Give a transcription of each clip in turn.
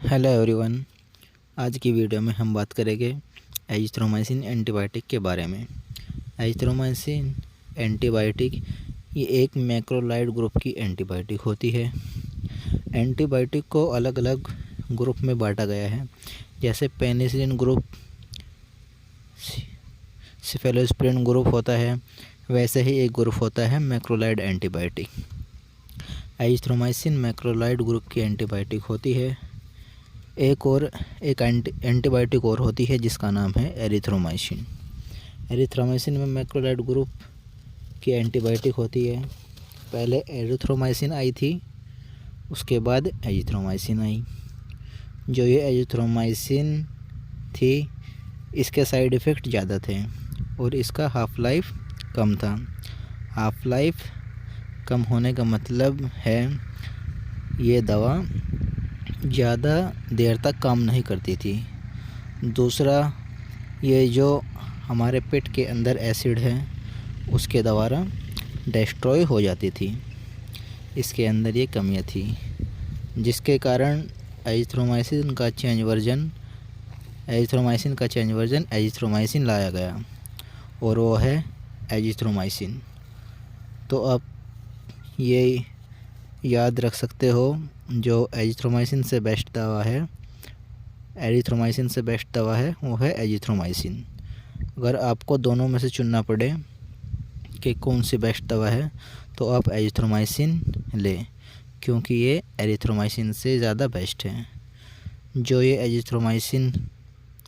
Hello everyone. आज की video में हम बात करेंगे एजिथ्रोमाइसिन एंटीबायोटिक के बारे में। एजिथ्रोमाइसिन एंटीबायोटिक ये एक मैक्रोलाइड ग्रुप की एंटीबायोटिक होती है। एंटीबायोटिक को अलग अलग ग्रुप में बांटा गया है, जैसे पेनिसिलिन ग्रुप, सिफेलोस्पिरिन ग्रुप होता है, वैसे ही एक ग्रुप होता है macrolide antibiotic. Azithromycin macrolide group की एंटीबायोटिक होती है। एक एंटीबायोटिक और होती है जिसका नाम है एरिथ्रोमाइसिन। एरिथ्रोमाइसिन में मैक्रोलाइड ग्रुप की एंटीबायोटिक होती है। पहले एरिथ्रोमाइसिन आई थी, उसके बाद एजिथ्रोमाइसिन आई। जो ये एजिथ्रोमाइसिन थी, इसके साइड इफ़ेक्ट ज़्यादा थे और इसका हाफ़ लाइफ कम था। हाफ़ लाइफ कम होने का मतलब है ये दवा ज़्यादा देर तक काम नहीं करती थी। दूसरा, ये जो हमारे पेट के अंदर एसिड है उसके द्वारा डिस्ट्रॉय हो जाती थी। इसके अंदर ये कमियां थी, जिसके कारण एजिथ्रोमाइसिन का चेंज वर्जन एजिथ्रोमाइसिन लाया गया और वो है एजिथ्रोमाइसिन। तो आप ये याद रख सकते हो, जो एजिथ्रोमाइसिन से बेस्ट दवा है, एरिथ्रोमाइसिन से बेस्ट दवा है वो है एजिथ्रोमाइसिन। अगर आपको दोनों में से चुनना पड़े कि कौन सी बेस्ट दवा है, तो आप एजिथ्रोमाइसिन लें, क्योंकि ये एरिथ्रोमाइसिन से ज़्यादा बेस्ट है। जो ये एजिथ्रोमाइसिन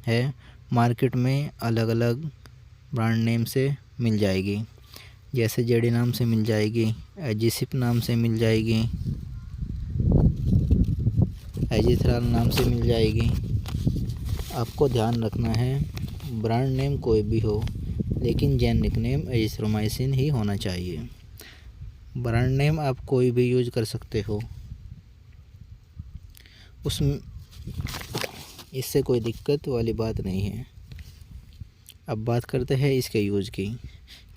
है, मार्केट में अलग अलग ब्रांड नेम से मिल जाएगी, जैसे जेडी नाम से मिल जाएगी, एजिसिप नाम से मिल जाएगी, एजिथ्राल नाम से मिल जाएगी। आपको ध्यान रखना है, ब्रांड नेम कोई भी हो, लेकिन जेनेरिक नेम एजिथ्रोमाइसिन ही होना चाहिए। ब्रांड नेम आप कोई भी यूज कर सकते हो, उसमें इससे कोई दिक्कत वाली बात नहीं है। अब बात करते हैं इसके यूज़ की,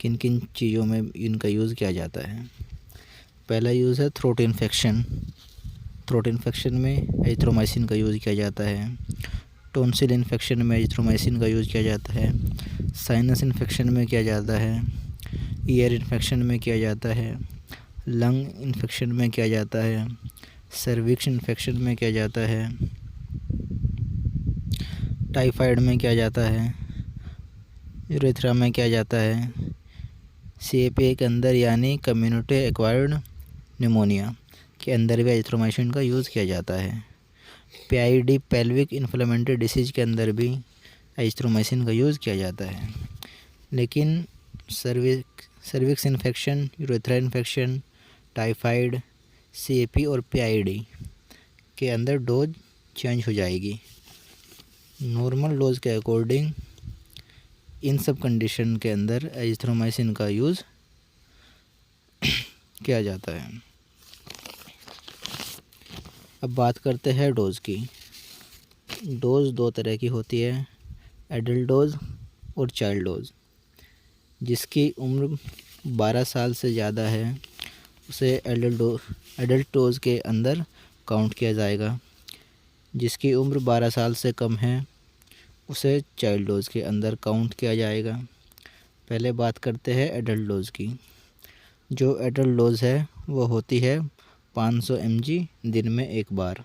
किन किन चीज़ों में इनका यूज़ किया जाता है। पहला यूज़ है थ्रोट इन्फेक्शन। थ्रोट इन्फेक्शन में एजिथ्रोमाइसिन का यूज़ किया जाता है। टॉन्सिल इन्फेक्शन में एजिथ्रोमाइसिन का यूज़ किया जाता है। साइनस इन्फेक्शन में किया जाता है। ईयर इन्फेक्शन में किया जाता है। लंग इन्फेक्शन में किया जाता है। सर्विक्स इन्फेक्शन में किया जाता है। टाइफाइड में किया जाता है। यूरेथ्रा में किया जाता है। CAPA के अंदर यानी कम्युनिटी एक्वायर्ड निमोनिया के अंदर भी एजिथ्रोमाइसिन का यूज़ किया जाता है। PID पेल्विक इन्फ्लेमेटरी डिसीज़ के अंदर भी एजिथ्रोमाइसिन का यूज़ किया जाता है। लेकिन cervix infection, urethra infection, typhoid, CAP और PID के अंदर डोज चेंज हो जाएगी। नॉर्मल डोज के अकॉर्डिंग इन सब कंडीशन के अंदर एजिथ्रोमाइसिन का यूज़ किया जाता है। अब बात करते हैं डोज़ की। डोज़ दो तरह की होती है, एडल्ट डोज और चाइल्ड डोज। जिसकी उम्र 12 साल से ज़्यादा है उसे एडल्ट डोज के अंदर काउंट किया जाएगा। जिसकी उम्र 12 साल से कम है उसे चाइल्ड डोज के अंदर काउंट किया जाएगा। पहले बात करते हैं एडल्ट डोज की। जो एडल्ट डोज है वो होती है 500 mg दिन में एक बार,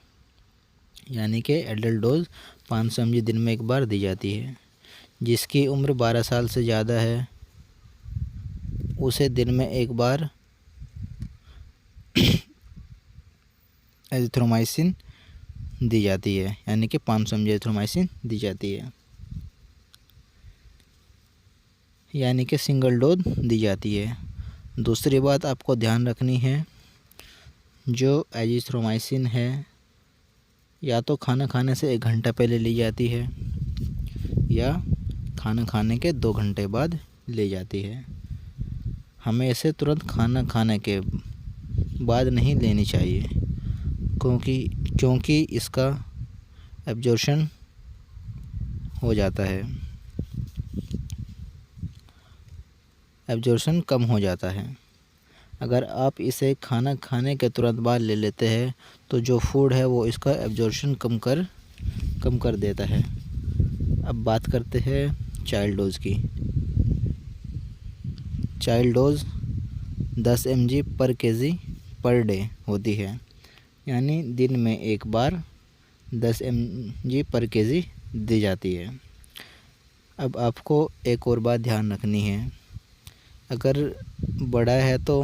यानी कि एडल्ट डोज 500 mg दिन में एक बार दी जाती है। जिसकी उम्र 12 साल से ज़्यादा है उसे दिन में एक बार एजिथ्रोमाइसिन दी जाती है, यानी कि 500 mg एजिथ्रोमाइसिन दी जाती है, यानी कि सिंगल डोज दी जाती है। दूसरी बात आपको ध्यान रखनी है, जो एजिथ्रोमाइसिन है या तो खाना खाने से 1 घंटा पहले ली जाती है या खाना खाने के 2 घंटे बाद ली जाती है। हमें इसे तुरंत खाना खाने के बाद नहीं लेनी चाहिए, क्योंकि इसका एब्जॉर्प्शन हो जाता है, एब्जॉर्प्शन कम हो जाता है। अगर आप इसे खाना खाने के तुरंत बाद ले लेते हैं तो जो फूड है वो इसका एब्जॉर्प्शन कम कर देता है। अब बात करते हैं चाइल्ड डोज की। चाइल्ड डोज 10 mg पर केजी पर डे होती है, यानी दिन में एक बार 10 mg पर केजी दी जाती है। अब आपको एक और बात ध्यान रखनी है, अगर बड़ा है तो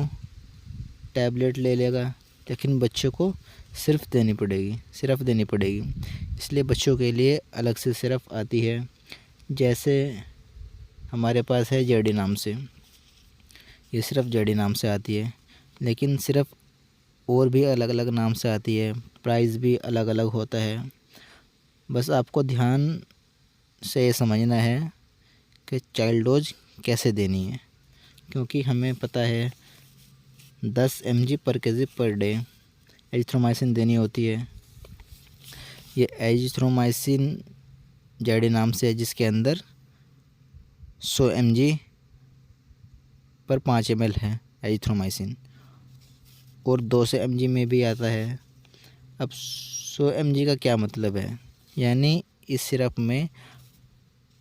टैबलेट ले लेगा, लेकिन बच्चे को सिर्फ देनी पड़ेगी। इसलिए बच्चों के लिए अलग से सिरप आती है, जैसे हमारे पास है जेडी नाम से, ये सिर्फ जेडी नाम से आती है। लेकिन सिर्फ और भी अलग अलग नाम से आती है, प्राइस भी अलग अलग होता है। बस आपको ध्यान से ये समझना है कि चाइल्ड डोज कैसे देनी है, क्योंकि हमें पता है 10 mg पर केजी पर डे एजिथ्रोमाइसिन देनी होती है। ये एजिथ्रोमाइसिन जेडी नाम से है, जिसके अंदर 100 mg पर 5 ml है एजिथ्रोमाइसिन, और 200 mg में भी आता है। अब 100 mg का क्या मतलब है, यानी इस सिरप में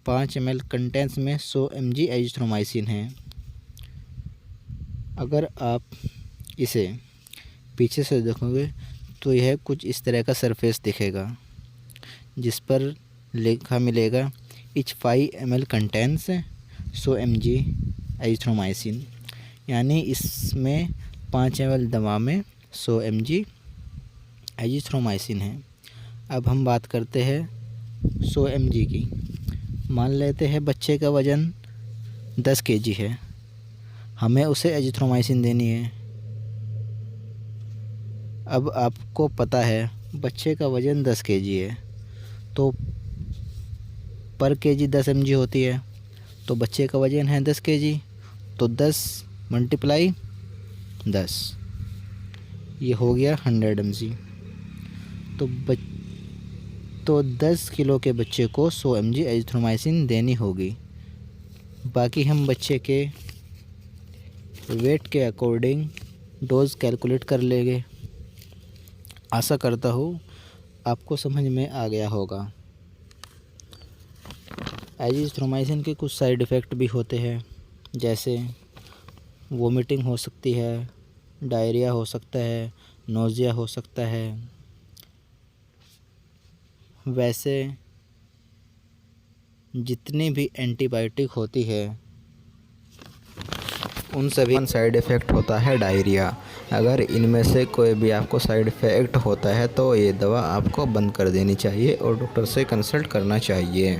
5 ml कंटेंट्स में 100 mg एजिथ्रोमाइसिन है। अगर आप इसे पीछे से देखोगे तो यह कुछ इस तरह का सरफेस दिखेगा, जिस पर लिखा मिलेगा etch 5 ml contents 100 mg azithromycin, यानी इसमें 5 ml दवा में 100 mg एजिथ्रोमाइसिन है। अब हम बात करते हैं 100 mg की। मान लेते हैं बच्चे का वज़न 10 kg है, हमें उसे एजिथ्रोमाइसिन देनी है। अब आपको पता है बच्चे का वज़न 10 kg है, तो पर केजी 10 mg होती है, तो बच्चे का वज़न है 10 kg, तो 10 × 10 ये हो गया 100 mg। तो 10 किलो के बच्चे को 100 mg एजिथ्रोमाइसिन देनी होगी। बाकी हम बच्चे के वेट के अकॉर्डिंग डोज कैलकुलेट कर लेंगे। आशा करता हूँ आपको समझ में आ गया होगा। एजिथ्रोमाइसिन के कुछ साइड इफ़ेक्ट भी होते हैं, जैसे वोमिटिंग हो सकती है, डायरिया हो सकता है, नोज़िया हो सकता है। वैसे जितनी भी एंटीबायोटिक होती है उन सभी साइड इफ़ेक्ट होता है डायरिया। अगर इनमें से कोई भी आपको साइड इफ़ेक्ट होता है तो ये दवा आपको बंद कर देनी चाहिए और डॉक्टर से कंसल्ट करना चाहिए।